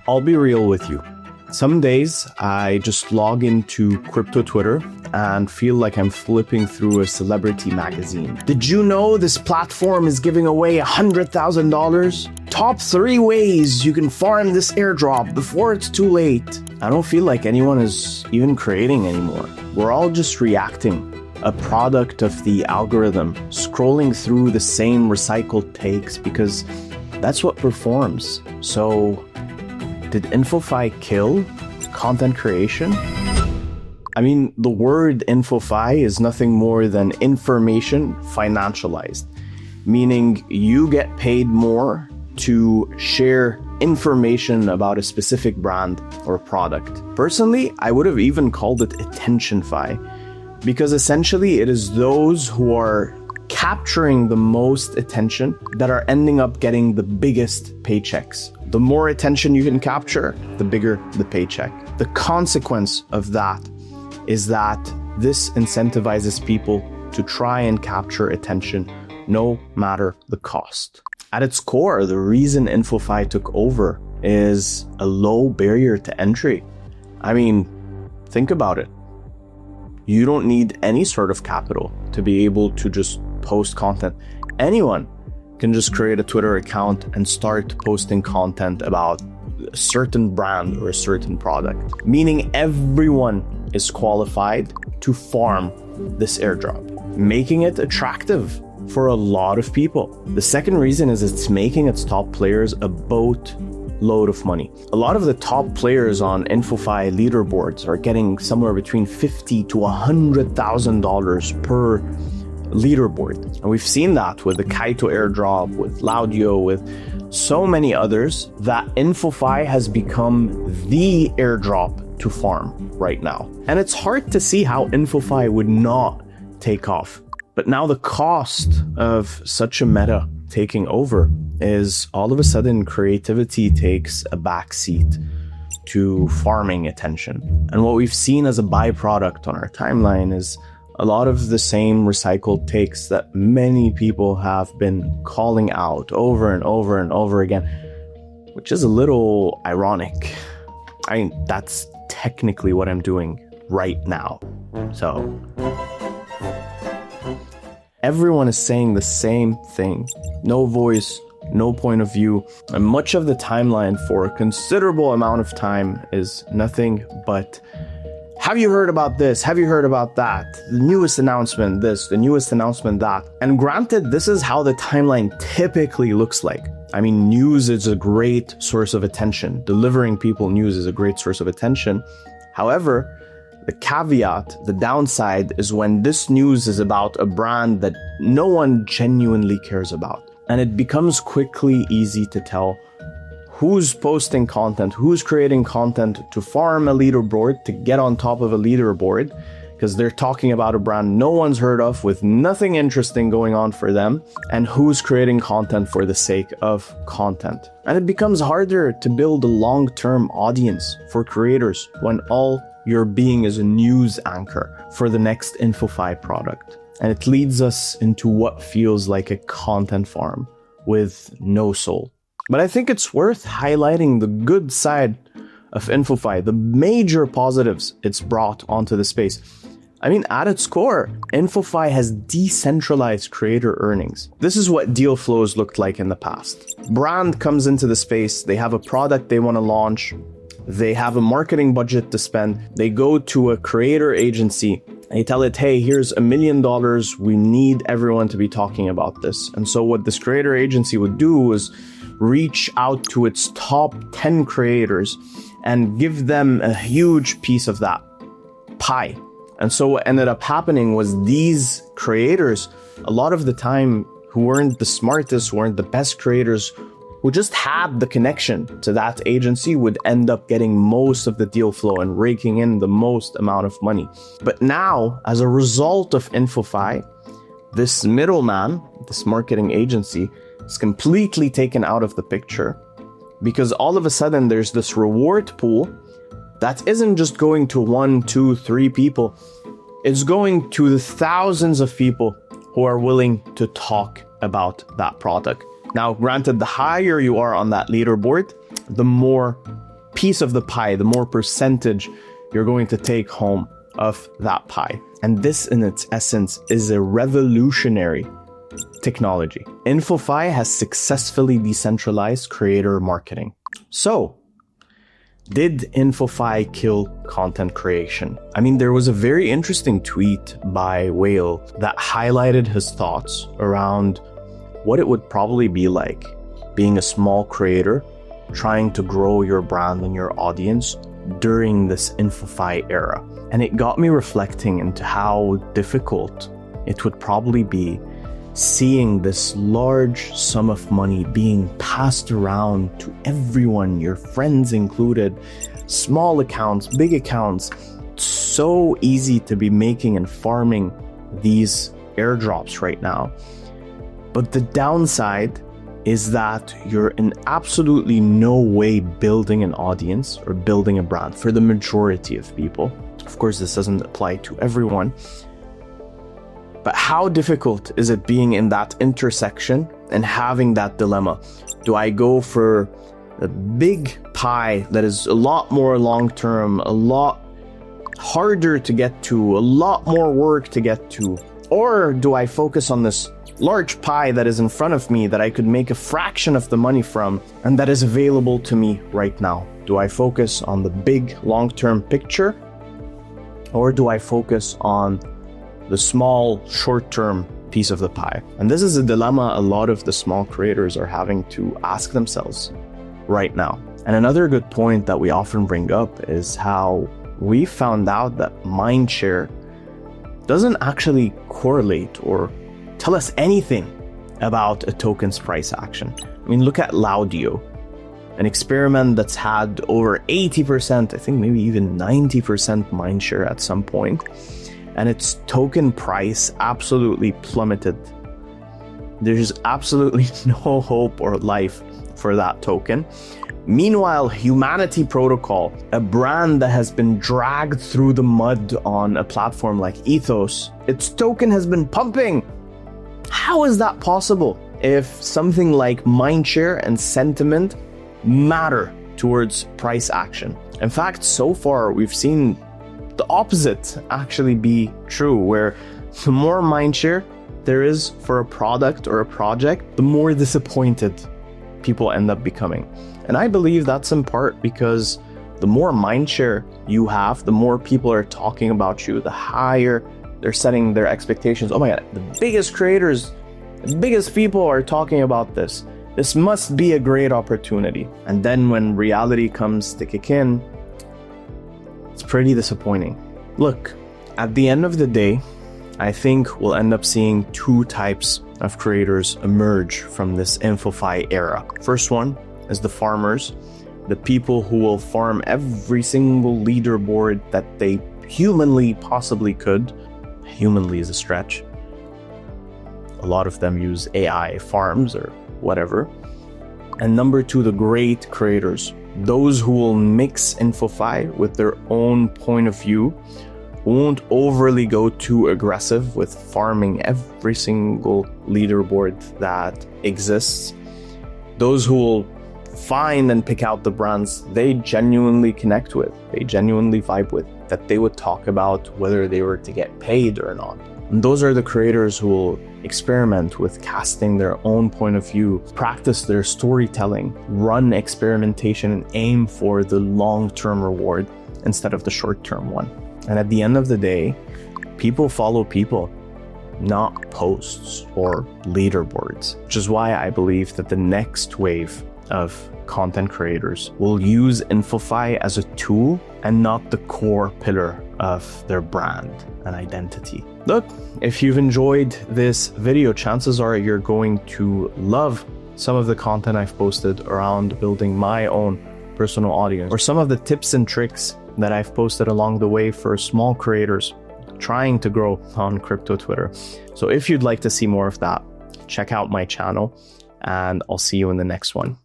I'll be real with you. Some days I just log into crypto Twitter and feel like I'm flipping through a celebrity magazine. Did you know this platform is giving away $100,000? Top 3 ways you can farm this airdrop before it's too late. I don't feel like anyone is even creating anymore. We're all just reacting. A product of the algorithm, scrolling through the same recycled takes because that's what performs. So, did InfoFi kill content creation? I mean, the word InfoFi is nothing more than information financialized, meaning you get paid more to share information about a specific brand or product. Personally, I would have even called it attention-fi, because essentially it is those who are capturing the most attention that are ending up getting the biggest paychecks. The more attention you can capture, the bigger the paycheck. The consequence of that is that this incentivizes people to try and capture attention no matter the cost. At its core, the reason InfoFi took over is a low barrier to entry. I mean, think about it. You don't need any sort of capital to be able to just post content. Anyone can just create a Twitter account and start posting content about a certain brand or a certain product, meaning everyone is qualified to farm this airdrop, making it attractive for a lot of people. The second reason is it's making its top players a boatload of money. A lot of the top players on InfoFi leaderboards are getting somewhere between $50,000 to $100,000 per leaderboard. And we've seen that with the Kaito airdrop, with Laudio, with so many others, that InfoFi has become the airdrop to farm right now. And it's hard to see how InfoFi would not take off. But now the cost of such a meta taking over is all of a sudden creativity takes a backseat to farming attention. And what we've seen as a byproduct on our timeline is a lot of the same recycled takes that many people have been calling out over and over and over again, which is a little ironic. I mean, that's technically what I'm doing right now. So everyone is saying the same thing. No voice, no point of view. And much of the timeline for a considerable amount of time is nothing but, have you heard about this? Have you heard about that? The newest announcement, this, the newest announcement, that. And granted, this is how the timeline typically looks like. I mean, news is a great source of attention. Delivering people news is a great source of attention. However, the caveat, the downside, is when this news is about a brand that no one genuinely cares about. And it becomes quickly easy to tell who's posting content, who's creating content to farm a leaderboard, to get on top of a leaderboard, because they're talking about a brand no one's heard of with nothing interesting going on for them, and who's creating content for the sake of content. And it becomes harder to build a long-term audience for creators when all you're being is a news anchor for the next InfoFi product. And it leads us into what feels like a content farm with no soul. But I think it's worth highlighting the good side of InfoFi, the major positives it's brought onto the space. I mean, at its core, InfoFi has decentralized creator earnings. This is what deal flows looked like in the past. Brand comes into the space, they have a product they want to launch, they have a marketing budget to spend, they go to a creator agency, they tell it, hey, here's $1 million, we need everyone to be talking about this. And so what this creator agency would do is reach out to its top 10 creators and give them a huge piece of that pie. And so what ended up happening was these creators, a lot of the time, who weren't the smartest, weren't the best creators, who just had the connection to that agency, would end up getting most of the deal flow and raking in the most amount of money. But now, as a result of InfoFi, this middleman, this marketing agency, is completely taken out of the picture, because all of a sudden there's this reward pool that isn't just going to 1, 2, 3 people. It's going to the thousands of people who are willing to talk about that product. Now, granted, the higher you are on that leaderboard, the more piece of the pie, the more percentage you're going to take home of that pie. And this in its essence is a revolutionary technology. InfoFi has successfully decentralized creator marketing. So, did InfoFi kill content creation? I mean, there was a very interesting tweet by Whale that highlighted his thoughts around what it would probably be like being a small creator trying to grow your brand and your audience during this InfoFi era. And it got me reflecting into how difficult it would probably be seeing this large sum of money being passed around to everyone, your friends included, small accounts, big accounts. It's so easy to be making and farming these airdrops right now. But the downside is that you're in absolutely no way building an audience or building a brand for the majority of people. Of course, this doesn't apply to everyone. But how difficult is it being in that intersection and having that dilemma? Do I go for a big pie that is a lot more long-term, a lot harder to get to, a lot more work to get to? Or do I focus on this large pie that is in front of me that I could make a fraction of the money from and that is available to me right now? Do I focus on the big long-term picture? Or do I focus on the small short-term piece of the pie? And this is a dilemma a lot of the small creators are having to ask themselves right now. And another good point that we often bring up is how we found out that mindshare doesn't actually correlate or tell us anything about a token's price action. I mean, look at Laudio, an experiment that's had over 80%, I think maybe even 90% mindshare at some point, and its token price absolutely plummeted. There's absolutely no hope or life for that token. Meanwhile, Humanity Protocol, a brand that has been dragged through the mud on a platform like Ethos, its token has been pumping. How is that possible if something like mindshare and sentiment matter towards price action? In fact, so far we've seen the opposite actually be true, where the more mindshare there is for a product or a project, the more disappointed people end up becoming. And I believe that's in part because the more mindshare you have, the more people are talking about you, the higher they're setting their expectations. Oh my God, the biggest creators, the biggest people are talking about this. This must be a great opportunity. And then when reality comes to kick in, it's pretty disappointing. Look, at the end of the day, I think we'll end up seeing two types of creators emerge from this InfoFi era. First one is the farmers, the people who will farm every single leaderboard that they humanly possibly could. Humanly is a stretch. A lot of them use AI farms or whatever. And number two, the great creators, those who will mix InfoFi with their own point of view, won't overly go too aggressive with farming every single leaderboard that exists. Those who will find and pick out the brands they genuinely connect with, they genuinely vibe with, that they would talk about whether they were to get paid or not. And those are the creators who will experiment with casting their own point of view, practice their storytelling, run experimentation, and aim for the long-term reward instead of the short-term one. And at the end of the day, people follow people, not posts or leaderboards, which is why I believe that the next wave of content creators will use InfoFi as a tool and not the core pillar of their brand and identity. Look, if you've enjoyed this video, chances are you're going to love some of the content I've posted around building my own personal audience, or some of the tips and tricks that I've posted along the way for small creators trying to grow on crypto Twitter. So if you'd like to see more of that, check out my channel, and I'll see you in the next one.